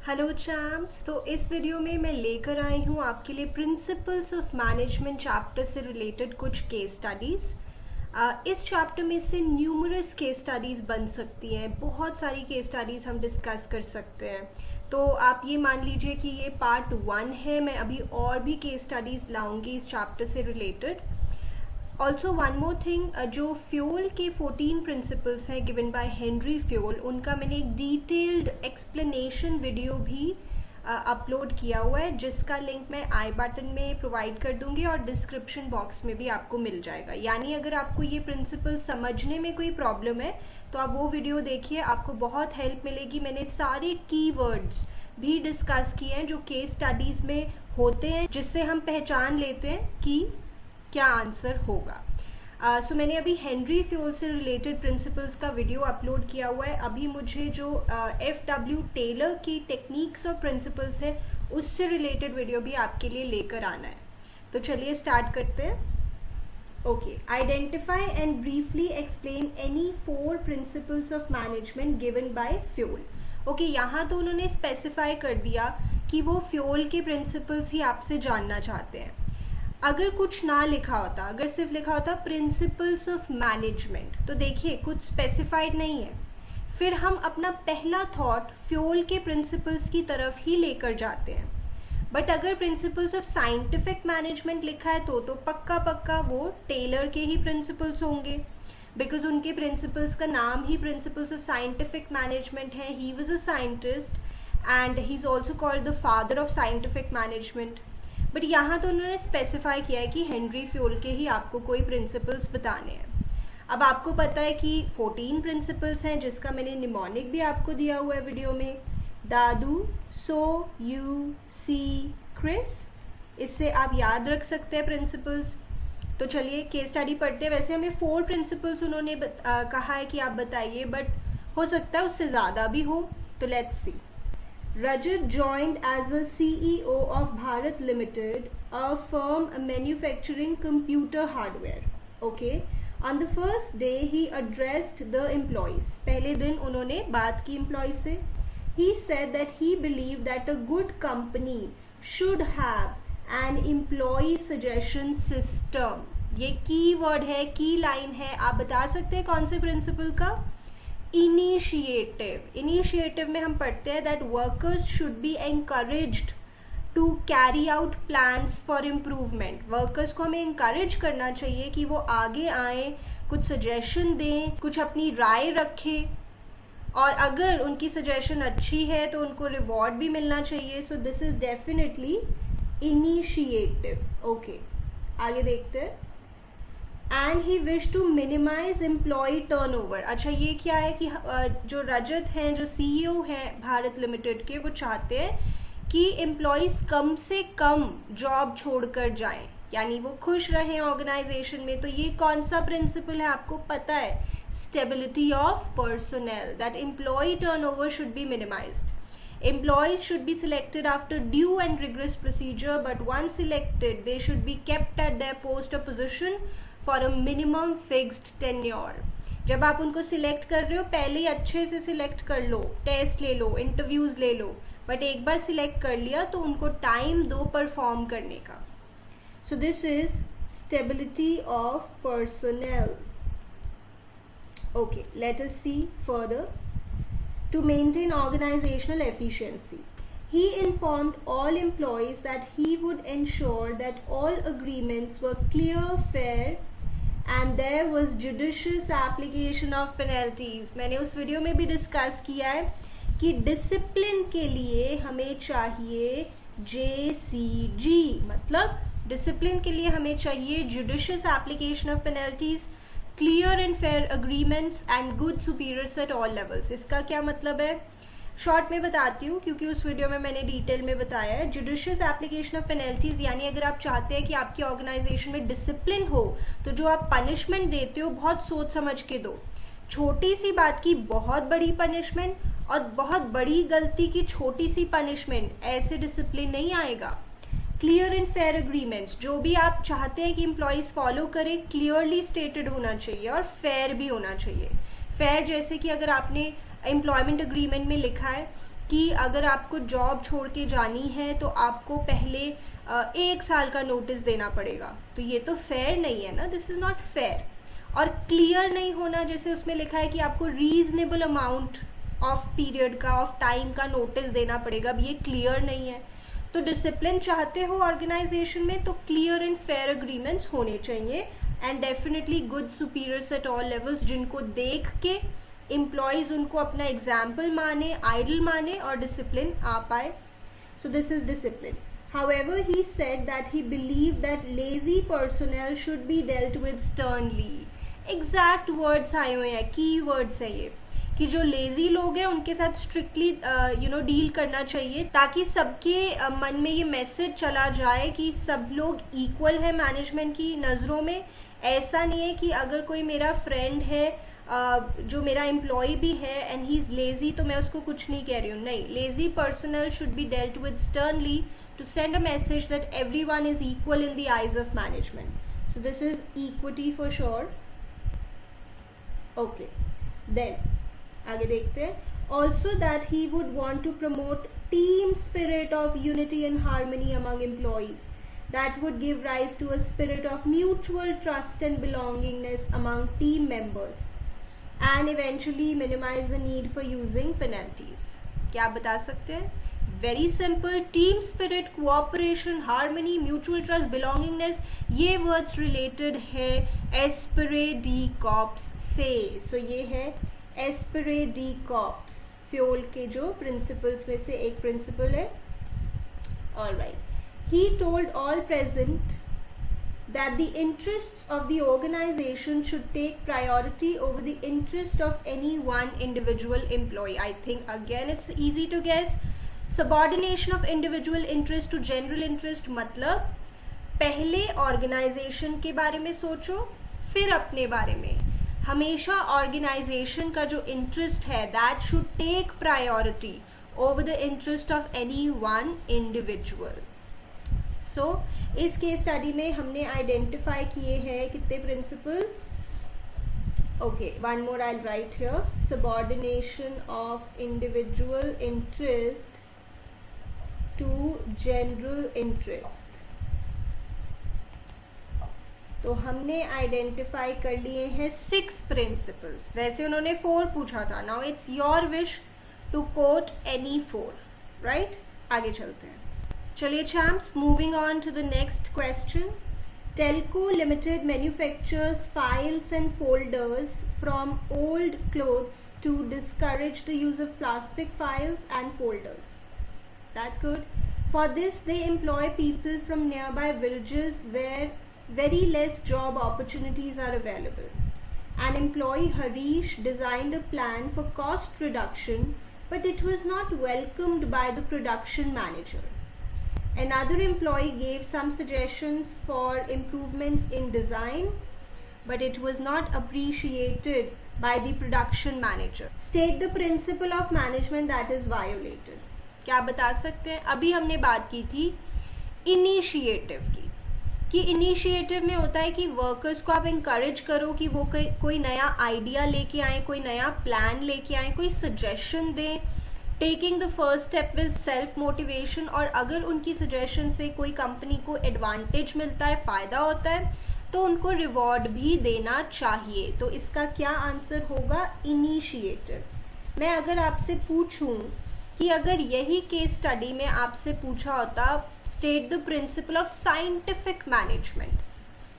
Hello champs. तो इस video में मैं लेकर आई हूँ आपके लिए प्रिंसिपल्स ऑफ मैनेजमेंट चैप्टर से रिलेटेड कुछ केस स्टडीज़। इस चैप्टर में से न्यूमरस केस स्टडीज़ बन सकती हैं, बहुत सारी केस स्टडीज़ हम डिस्कस कर सकते हैं। तो आप ये मान लीजिए कि ये पार्ट 1 है, मैं अभी और भी केस स्टडीज़ लाऊंगी इस चैप्टर से related. Also one more thing, जो फ्यूल के 14 प्रिंसिपल्स हैं गिवन बाय हेनरी फ्यूल, उनका मैंने एक डिटेल्ड एक्सप्लेनेशन वीडियो भी अपलोड किया हुआ है, जिसका लिंक मैं आई बटन में प्रोवाइड कर दूंगी और डिस्क्रिप्शन बॉक्स में भी आपको मिल जाएगा। यानी अगर आपको ये प्रिंसिपल समझने में कोई प्रॉब्लम है तो आप वो वीडियो देखिए, आपको बहुत हेल्प मिलेगी। मैंने सारे कीवर्ड्स भी डिस्कस किए हैं जो केस स्टडीज़ में होते हैं, जिससे हम पहचान लेते हैं कि क्या आंसर होगा। सो मैंने अभी हेनरी फ्यूल से रिलेटेड प्रिंसिपल्स का वीडियो अपलोड किया हुआ है। अभी मुझे जो FW टेलर की टेक्निक्स और प्रिंसिपल्स है उससे रिलेटेड वीडियो भी आपके लिए लेकर आना है। तो चलिए स्टार्ट करते हैं। Okay, identify and briefly explain any 4 principles of management given by fuel. Okay, यहाँ तो उन्होंने स्पेसिफाई कर दिया कि वो फ्यूल के प्रिंसिपल्स ही आपसे जानना चाहते हैं। अगर कुछ ना लिखा होता, अगर सिर्फ लिखा होता प्रिंसिपल्स ऑफ मैनेजमेंट, तो देखिए कुछ स्पेसिफाइड नहीं है, फिर हम अपना पहला थॉट फ्यूल के प्रिंसिपल्स की तरफ ही लेकर जाते हैं। बट अगर प्रिंसिपल्स ऑफ साइंटिफिक मैनेजमेंट लिखा है तो पक्का पक्का वो टेलर के ही प्रिंसिपल्स होंगे, बिकॉज उनके प्रिंसिपल्स का नाम ही प्रिंसिपल्स ऑफ साइंटिफिक मैनेजमेंट है। He was a scientist and he is also called the father of scientific management. But यहाँ तो उन्होंने स्पेसिफाई किया है कि हेनरी फ्यूल के ही आपको कोई प्रिंसिपल्स बताने हैं। अब आपको पता है कि 14 प्रिंसिपल्स हैं, जिसका मैंने निमोनिक भी आपको दिया हुआ है वीडियो में, दादू, सो, यू, सी, क्रिस। इससे आप याद रख सकते हैं प्रिंसिपल्स। तो चलिए केस स्टडी पढ़ते हैं। वैसे हमें 4 प्रिंसिपल्स उन्होंने कहा है कि आप बताइए, बट हो सकता है उससे ज़्यादा भी हो। तो let's see. Rajat joined as a CEO of Bharat Limited, a firm manufacturing computer hardware. Okay. On the first day, he addressed the employees. पहले दिन उन्होंने बात की employees से. He said that he believed that a good company should have an employee suggestion system. ये की word है, की लाइन है। आप बता सकते हैं कौन से प्रिंसिपल का? इनिशिएटिव में हम पढ़ते हैं that workers should be encouraged to carry out plans for improvement. Workers को हमें इंकरेज करना चाहिए कि वो आगे आएँ, कुछ सजेशन दें, कुछ अपनी राय रखें, और अगर उनकी सजेशन अच्छी है तो उनको रिवॉर्ड भी मिलना चाहिए। So this is definitely initiative. Okay, आगे देखते हैं। And he wish to minimize employee turnover. अच्छा, ये क्या है कि जो रजत हैं, जो CEO हैं भारत लिमिटेड के, वो चाहते हैं कि एम्प्लॉयज़ कम से कम जॉब छोड़कर जाएं, यानी वो खुश रहें ऑर्गेनाइजेशन में। तो ये कौन सा प्रिंसिपल है आपको पता है? Stability of personnel, that employee turnover should be minimized. Employees should be selected after due and rigorous procedure, but once selected, they should be kept at their post or position for a minimum fixed tenure. जब आप उनको select कर रहे हो, पहले ही अच्छे से select कर लो, टेस्ट ले लो, इंटरव्यूज ले लो, बट एक बार सिलेक्ट कर लिया तो उनको टाइम दो परफॉर्म करने का। So this is stability of personnel. Okay, let us see further. To maintain organizational efficiency, he informed all employees that he would ensure that all agreements were clear, fair, and there was judicious application of penalties. मैंने उस video में भी discuss किया है कि discipline के लिए हमें चाहिए JCG, मतलब डिसिप्लिन के लिए हमें चाहिए judicious application of penalties, clear and fair agreements and good superiors at all levels. इसका क्या मतलब है? शॉर्ट में बताती हूँ, क्योंकि उस वीडियो में मैंने डिटेल में बताया है। जुडिशियस एप्लीकेशन ऑफ पेनल्टीज यानी अगर आप चाहते हैं कि आपकी ऑर्गेनाइजेशन में डिसिप्लिन हो, तो जो आप पनिशमेंट देते हो बहुत सोच समझ के दो। छोटी सी बात की बहुत बड़ी पनिशमेंट और बहुत बड़ी गलती की छोटी सी पनिशमेंट, ऐसे डिसिप्लिन नहीं आएगा। क्लियर एंड फेयर अग्रीमेंट्स, जो भी आप चाहते हैं कि एम्प्लॉयज़ फॉलो करें, क्लियरली स्टेटेड होना चाहिए और फेयर भी होना चाहिए। फेयर जैसे कि अगर आपने एम्प्लॉयमेंट अग्रीमेंट में लिखा है कि अगर आपको जॉब छोड़ के जानी है तो आपको पहले 1 साल का नोटिस देना पड़ेगा, तो ये तो फेयर नहीं है ना, दिस इज़ नॉट फेयर। और क्लियर नहीं होना, जैसे उसमें लिखा है कि आपको रीजनेबल अमाउंट ऑफ पीरियड का, ऑफ टाइम का नोटिस देना पड़ेगा, अब ये क्लियर नहीं है। तो डिसिप्लिन चाहते हो ऑर्गेनाइजेशन में तो क्लियर एंड फेयर एग्रीमेंट्स होने चाहिए, and definitely good superiors at all levels, जिनको देख के एम्प्लॉयज़ उनको अपना एग्जाम्पल माने, आइडल माने और डिसिप्लिन आ पाए। सो this is discipline. However, he said that he believed that lazy personnel should be dealt with sternly. Exact words आए हुए हैं, की वर्ड्स है ये, कि जो लेजी लोग हैं उनके साथ स्ट्रिक्टली डील करना चाहिए, ताकि सबके मन में ये मैसेज चला जाए कि सब लोग इक्वल है मैनेजमेंट की नज़रों में। ऐसा नहीं है कि अगर कोई मेरा फ्रेंड है जो मेरा एम्प्लॉय भी है एंड ही इज़ लेजी तो मैं उसको कुछ नहीं कह रही हूँ, नहीं, lazy personal should be dealt with sternly to send a message that everyone is equal in the eyes of management. So this is equity for sure. Okay, then आगे देखते हैं. Also that he would want to promote team spirit of unity and harmony among employees. That would give rise to a spirit of mutual trust and belongingness among team members, and eventually minimize the need for using penalties. क्या आप बता सकते हैं? Very simple, team spirit, cooperation, harmony, mutual trust, belongingness, ये words related है एस्पिरे D corps से। सो ये है एस्पिरे डी कॉर्प्स, फ्योल के जो प्रिंसिपल्स में से एक प्रिंसिपल है। Alright, he told all present that the interests of the organization should take priority over the interest of any one individual employee. I think again it's easy to guess. Subordination of individual interest to general interest, मतलब पहले organisation के बारे में सोचो फिर अपने बारे में। हमेशा ऑर्गेनाइजेशन का जो इंटरेस्ट है that should take priority over the interest of any one individual. So इस केस स्टडी में हमने आइडेंटिफाई किए हैं कितने principles? Okay, one more I write here, subordination of individual interest to general interest. तो हमने आइडेंटिफाई कर लिए हैं 6 प्रिंसिपल्स, वैसे उन्होंने 4 पूछा था। Now it's your wish to quote any 4, right? आगे चलते हैं। चलिए champs, moving on to the next question. Telco Limited manufactures files and folders from old clothes to discourage the use of plastic files and folders. That's good. For this, they employ people from nearby villages where very less job opportunities are available. An employee, Harish, designed a plan for cost reduction, but it was not welcomed by the production manager. Another employee gave some suggestions for improvements in design, but it was not appreciated by the production manager. State the principle of management that is violated. क्या बता सकते हैं? अभी हमने बात की थी initiative की, कि इनिशिएटिव में होता है कि वर्कर्स को आप इंकरेज करो कि वो कोई नया आइडिया लेके आए, कोई नया प्लान लेके आए, कोई सजेशन दें, taking the first step with self motivation. और अगर उनकी सजेशन से कोई कंपनी को एडवांटेज मिलता है, फ़ायदा होता है, तो उनको रिवॉर्ड भी देना चाहिए। तो इसका क्या आंसर होगा? इनिशिएटिव। मैं अगर आपसे पूछूं कि अगर यही केस स्टडी में आपसे पूछा होता state the principle of scientific management,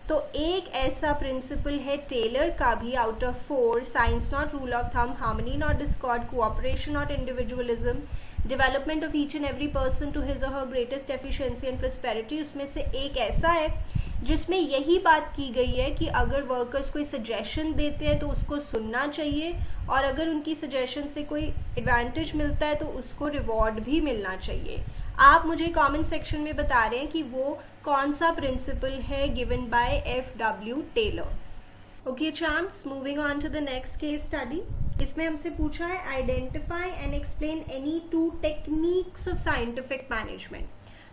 तो एक ऐसा प्रिंसिपल है टेलर का भी, out of 4, science not rule of thumb, harmony not discord, cooperation not individualism, development of each and every person to his or her greatest efficiency and prosperity. उसमें से एक ऐसा है जिसमें यही बात की गई है कि अगर वर्कर्स कोई सजेशन देते हैं तो उसको सुनना चाहिए, और अगर उनकी सजेशन से कोई एडवांटेज मिलता है तो उसको रिवॉर्ड भी मिलना चाहिए। आप मुझे कमेंट सेक्शन में बता रहे हैं कि वो कौन सा प्रिंसिपल है given by F.W. Taylor. Okay champs, moving on to the next case study. इसमें हमसे पूछा है identify and explain any 2 techniques of scientific management.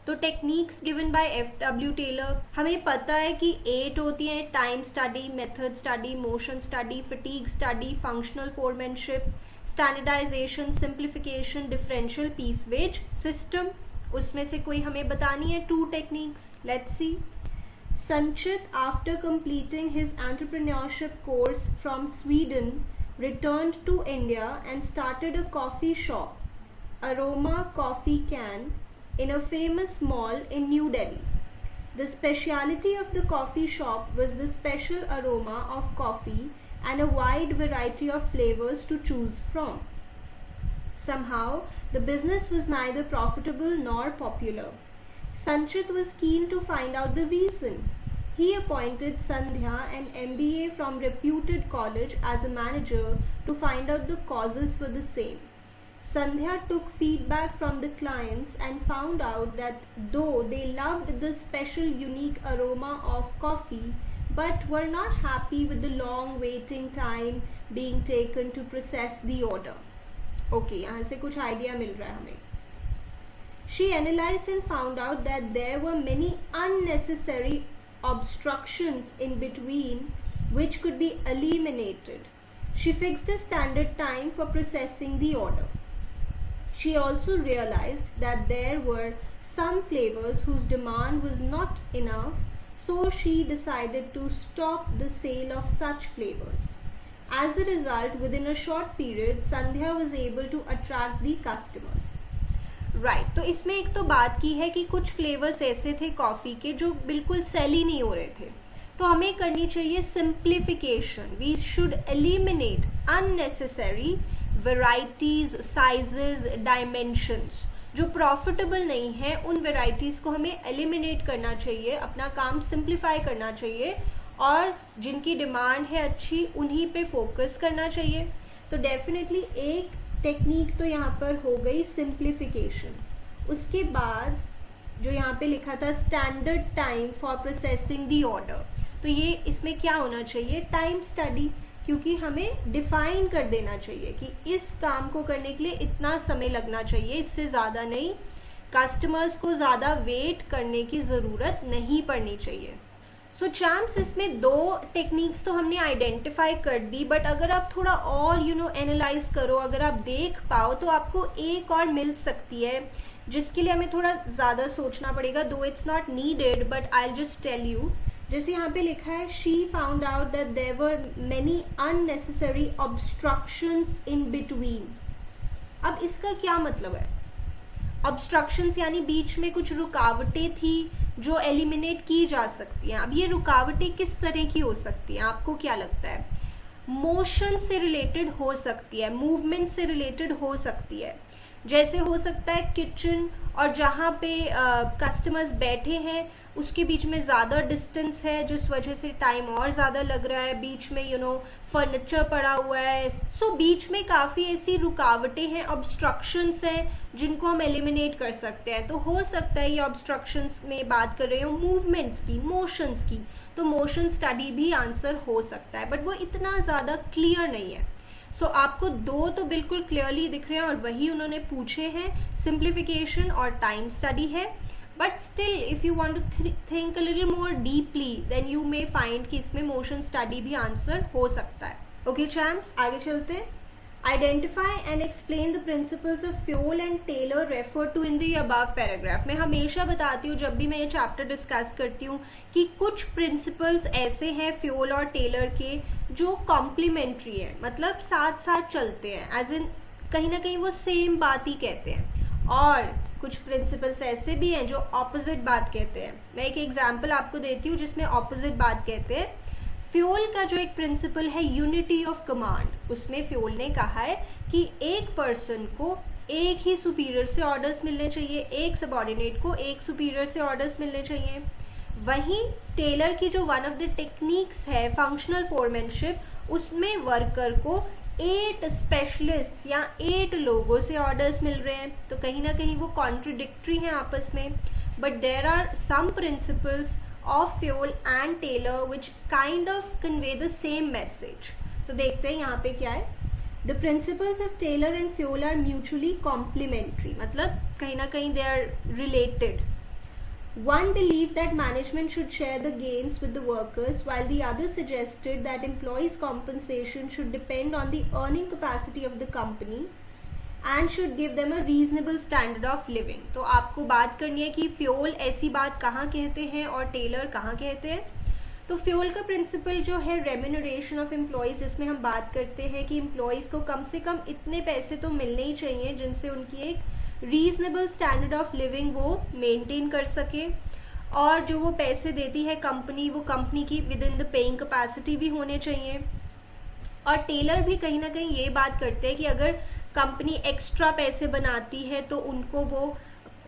तो techniques given by F.W. Taylor, हमें पता है कि 8 होती हैं, time study, method study, motion study, fatigue study, functional foremanship, standardisation, simplification, differential piece wage system. उसमें से कोई हमें बतानी है 2 techniques. Let's see. Sanchit, after completing his entrepreneurship course from Sweden, returned to India and started a coffee shop, Aroma Coffee Can, in a famous mall in New Delhi. The speciality of the coffee shop was the special aroma of coffee and a wide variety of flavors to choose from. Somehow, the business was neither profitable nor popular. Sanchit was keen to find out the reason. He appointed Sandhya, an MBA from reputed college, as a manager to find out the causes for the same. Sandhya took feedback from the clients and found out that though they loved the special unique aroma of coffee, but were not happy with the long waiting time being taken to process the order. Okay, यहाँ से कुछ idea मिल रहा है हमें. She analyzed and found out that there were many unnecessary obstructions in between which could be eliminated. She fixed a standard time for processing the order. She also realized that there were some flavors whose demand was not enough, so she decided to stop the sale of such flavors. As a result, within a short period, Sandhya was able to attract the customers. Right तो इसमें एक तो बात की है कि कुछ flavours ऐसे थे कॉफ़ी के जो बिल्कुल सेल ही नहीं हो रहे थे, तो हमें करनी चाहिए simplification. We should eliminate unnecessary varieties, sizes, dimensions. जो प्रॉफिटेबल नहीं है उन वेराइटीज़ को हमें एलिमिनेट करना चाहिए, अपना काम सिंप्लीफाई करना चाहिए, और जिनकी डिमांड है अच्छी उन्हीं पे फोकस करना चाहिए. तो डेफिनेटली एक टेक्निक तो यहाँ पर हो गई सिंप्लीफिकेशन. उसके बाद जो यहाँ पे लिखा था standard time for processing the order, तो ये इसमें क्या होना चाहिए, टाइम स्टडी, क्योंकि हमें डिफाइन कर देना चाहिए कि इस काम को करने के लिए इतना समय लगना चाहिए, इससे ज़्यादा नहीं. कस्टमर्स को ज़्यादा वेट करने की ज़रूरत नहीं पड़नी चाहिए. सो चैम्प्स, इसमें 2 टेक्निक्स तो हमने आइडेंटिफाई कर दी, बट अगर आप थोड़ा और एनालाइज करो, अगर आप देख पाओ तो आपको एक और मिल सकती है, जिसके लिए हमें थोड़ा ज़्यादा सोचना पड़ेगा. Though it's not needed but I just tell you. जैसे यहाँ पे लिखा है, she found out that there were many unnecessary obstructions in between. अब इसका क्या मतलब है? ऑब्स्ट्रक्शंस यानी बीच में कुछ रुकावटें थी जो एलिमिनेट की जा सकती हैं. अब ये रुकावटें किस तरह की हो सकती हैं, आपको क्या लगता है? मोशन से रिलेटेड हो सकती है, मूवमेंट से रिलेटेड हो सकती है. जैसे हो सकता है किचन और जहाँ पे कस्टमर्स बैठे हैं उसके बीच में ज़्यादा डिस्टेंस है, जिस वजह से टाइम और ज़्यादा लग रहा है. बीच में फर्नीचर पड़ा हुआ है. सो बीच में काफ़ी ऐसी रुकावटें हैं, ऑब्स्ट्रक्शंस हैं, जिनको हम एलिमिनेट कर सकते हैं. तो हो सकता है ये ऑब्स्ट्रक्शंस में बात कर रहे हो मूवमेंट्स की, मोशंस की, तो मोशन स्टडी भी आंसर हो सकता है, बट वो इतना ज़्यादा क्लियर नहीं है. सो आपको 2 तो बिल्कुल क्लियरली दिख रहे हैं और वही उन्होंने पूछे हैं, सिंप्लीफिकेशन और टाइम स्टडी है. But still if you want to think a little more deeply then you may find कि इसमें मोशन स्टडी भी आंसर हो सकता है. ओके चैम्प्स, आगे चलते हैं. Identify and explain the principles of Fayol and Taylor refer to in the above paragraph. मैं हमेशा बताती हूँ जब भी मैं ये चैप्टर डिस्कस करती हूँ कि कुछ प्रिंसिपल्स ऐसे हैं फ्यूल और टेलर के जो कॉम्प्लीमेंट्री है, मतलब साथ साथ चलते हैं, एज इन कहीं ना कहीं वो सेम बात ही कहते हैं. और कुछ प्रिंसिपल्स ऐसे भी हैं जो ऑपोजिट बात कहते हैं. मैं एक एग्जाम्पल आपको देती हूँ जिसमें ऑपोजिट बात कहते हैं. फ्यूल का जो एक प्रिंसिपल है यूनिटी ऑफ कमांड, उसमें फ्यूल ने कहा है कि एक पर्सन को एक ही सुपीरियर से ऑर्डर्स मिलने चाहिए, एक सबऑर्डिनेट को एक सुपीरियर से ऑर्डर्स मिलने चाहिए. वहीं टेलर की जो वन ऑफ द टेक्निक्स है फंक्शनल फोरमैनशिप, उसमें वर्कर को 8 स्पेशलिस्ट्स या 8 लोगों से ऑर्डर्स मिल रहे हैं. तो कहीं ना कहीं वो कॉन्ट्रडिक्टरी हैं आपस में. But there are some principles of Fayol and Taylor which kind of convey the same message. तो देखते हैं यहाँ पे क्या है. The principles of Taylor and Fayol are mutually complementary, मतलब कहीं ना कहीं they are related. One believed that management should share the gains with the workers, while the other suggested that employees' compensation should depend on the earning capacity of the company and should give them a reasonable standard of living. तो आपको बात करनी है कि fuel ऐसी बात कहाँ कहते हैं और टेलर कहाँ कहते हैं. तो फ्यूल का प्रिंसिपल जो है रेम्यूनरेशन ऑफ एम्प्लॉयज़, जिसमें हम बात करते हैं कि एम्प्लॉयज़ को कम से कम इतने पैसे तो मिलने ही चाहिए जिनसे उनकी एक रीजनेबल स्टैंडर्ड ऑफ लिविंग वो मेंटेन कर सके, और जो वो पैसे देती है कंपनी, वो कंपनी की with in the paying capacity भी होने चाहिए. और टेलर भी कहीं ना कहीं ये बात करते हैं कि अगर कंपनी एक्स्ट्रा पैसे बनाती है तो उनको वो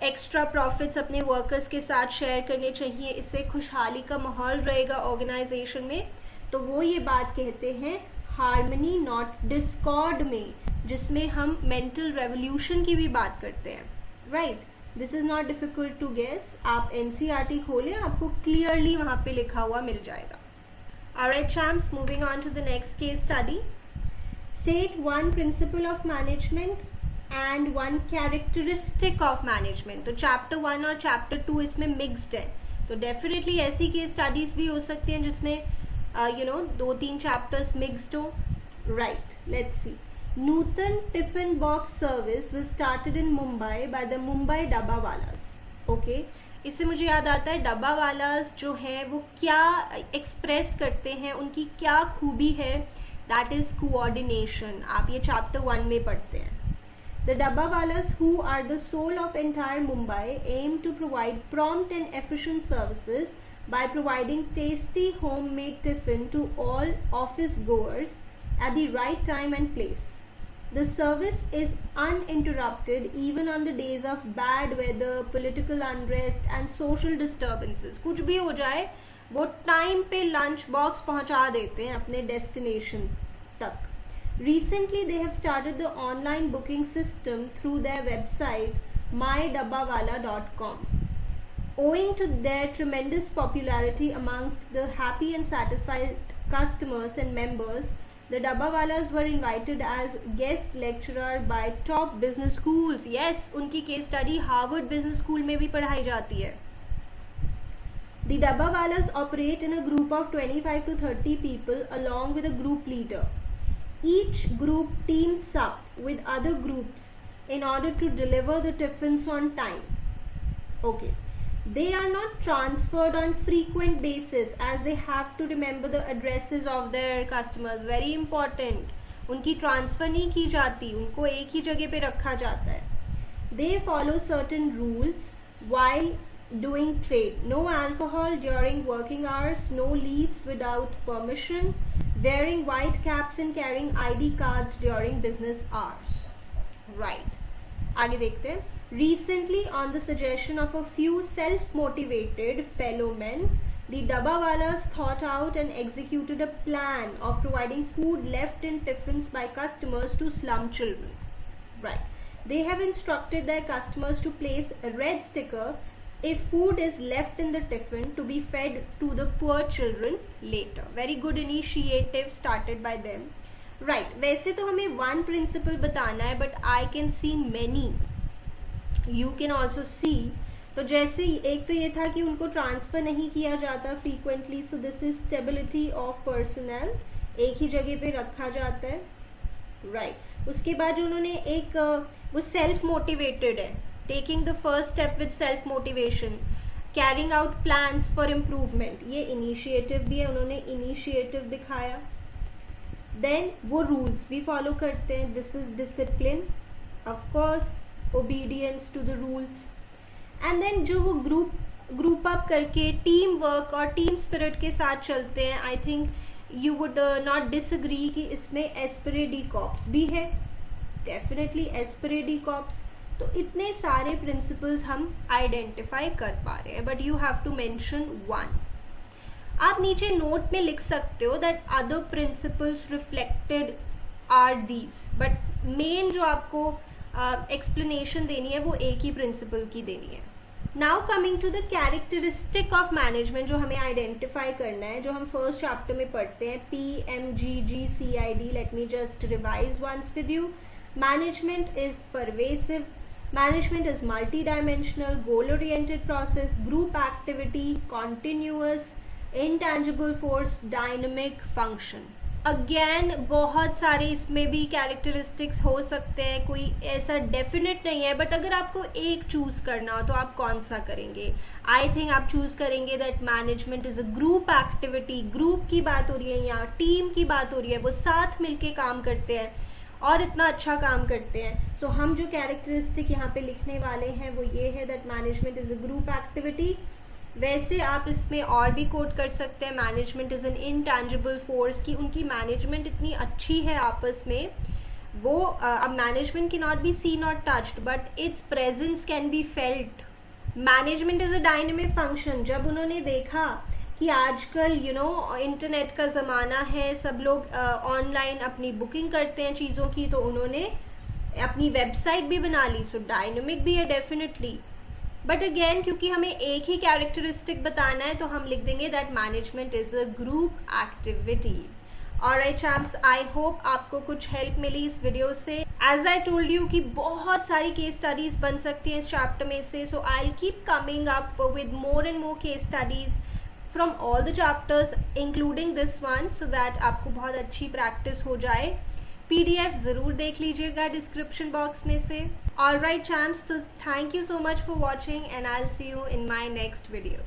एक्स्ट्रा प्रॉफिट्स अपने वर्कर्स के साथ शेयर करने चाहिए, इससे खुशहाली का माहौल रहेगा ऑर्गेनाइजेशन में. तो वो ये बात कहते हैं हार्मनी नॉट डिस्कॉर्ड में, जिसमें हम मेंटल रेवोल्यूशन की भी बात करते हैं. Right, this is not difficult to guess. आप एनसीईआरटी खोलें, आपको क्लियरली वहाँ पे लिखा हुआ मिल जाएगा. Alright champs, moving on to the next case study. State one principle of management and one characteristic of management. तो chapter 1 और chapter 2 इसमें mixed है, तो definitely ऐसी case studies भी हो सकती हैं जिसमें दो तीन chapters mixed हो. Right, let's see. Nutan Tiffin Box Service was started in Mumbai by the Mumbai Dabbawalas. Okay. इससे मुझे याद आता है डब्बा वालास जो है वो क्या एक्सप्रेस करते हैं, उनकी क्या खूबी है, दैट इज़ कोऑर्डिनेशन. आप ये चैप्टर 1 में पढ़ते हैं. The dabba wallas who are the soul of entire Mumbai aim to provide prompt and efficient services by providing tasty homemade tiffin to all office goers at the right time and place. The service is uninterrupted even on the days of bad weather, political unrest and social disturbances. कुछ भी हो जाए वो time पे lunch box पहुंचा देते हैं अपने डेस्टिनेशन तक. Recently they have started the online booking system through their website mydabbawala.com. Owing to their tremendous popularity amongst the happy and satisfied customers and members, the Dabbawalas were invited as guest lecturer by top business schools. Yes, उनकी case study Harvard Business School में भी पढ़ाई जाती है. The Dabbawalas operate in a group of 25 to 30 people along with a group leader. Each group teams up with other groups in order to deliver the tiffins on time. Okay. They are not transferred on frequent basis as they have to remember the addresses of their customers. Very important. उनकी transfer नहीं की जाती, उनको एक ही जगह पे रखा जाता है. They follow certain rules while doing trade. No alcohol during working hours, no leaves without permission, wearing white caps and carrying ID cards during business hours. Right. आगे देखते हैं. Recently, on the suggestion of a few self-motivated fellow men, the Dabbawalas thought out and executed a plan of providing food left in tiffins by customers to slum children. Right. They have instructed their customers to place a red sticker if food is left in the tiffin to be fed to the poor children later. Very good initiative started by them. Right. वैसे तो हमें one principle बताना है, but I can see many. You can also see. तो जैसे एक तो ये था कि उनको ट्रांसफ़र नहीं किया जाता frequently, so this is stability of personal, एक ही जगह पे रखा जाता है. राइट. उसके बाद उन्होंने एक वो सेल्फ मोटिवेटेड है, taking the first step with self motivation, carrying out plans for improvement. ये इनिशिएटिव भी है, उन्होंने इनिशिएटिव दिखाया. देन वो रूल्स भी फॉलो करते हैं. This is discipline, of course obedience to the rules. and then जो वो ग्रुप अप करके टीम वर्क और टीम स्पिरिट के साथ चलते हैं. I think you would not disagree कि इसमें एस्पिरे डी कॉप्स भी है. Definitely esprit de corps. तो इतने सारे प्रिंसिपल्स हम आइडेंटिफाई कर पा रहे हैं, but you have to mention one. आप नीचे नोट में लिख सकते हो that other principles reflected are these, but main जो आपको एक्सप्लेनेशन देनी है वो एक ही प्रिंसिपल की देनी है. Now coming to the characteristic of management, जो हमें आइडेंटिफाई करना है, जो हम फर्स्ट चैप्टर में पढ़ते हैं, PMGGCID. Let me just revise once with you. Management is pervasive, Management is multi-dimensional, goal-oriented process, group activity, continuous, intangible force, dynamic function. Again बहुत सारे इसमें भी कैरेक्टरिस्टिक्स हो सकते हैं, कोई ऐसा डेफिनेट नहीं है, बट अगर आपको एक चूज़ करना हो तो आप कौन सा करेंगे? आई थिंक आप चूज़ करेंगे that management is a group activity. Group की बात हो रही है यहाँ, टीम की बात हो रही है, वो साथ मिलके काम करते हैं और इतना अच्छा काम करते हैं. सो हम जो कैरेक्टरिस्टिक यहाँ पे लिखने वाले हैं वो ये है that management is a group activity. वैसे आप इसमें और भी कोट कर सकते हैं, management is an intangible force, कि उनकी मैनेजमेंट इतनी अच्छी है आपस में. वो अब management can not be seen और touched but its presence can be felt. Management is a dynamic function. जब उन्होंने देखा कि आजकल इंटरनेट का ज़माना है, सब लोग ऑनलाइन अपनी बुकिंग करते हैं चीज़ों की, तो उन्होंने अपनी वेबसाइट भी बना ली. सो डायनेमिक भी है डेफिनेटली. बट अगेन क्योंकि हमें एक ही कैरेक्टरिस्टिक बताना है तो हम लिख देंगे that management is a group activity. Alright champs, I hope आपको कुछ हेल्प मिली इस वीडियो से. एज आई टोल्ड यू कि बहुत सारी केस स्टडीज बन सकती हैं इस चैप्टर में से. So I will keep coming up with more and more case studies from all the chapters including this one, so that आपको बहुत अच्छी प्रैक्टिस हो जाए. PDF ज़रूर देख लीजिएगा डिस्क्रिप्शन बॉक्स में से. ऑलराइट चैम्प्स, तो thank you so much for watching and I will see you in my next video.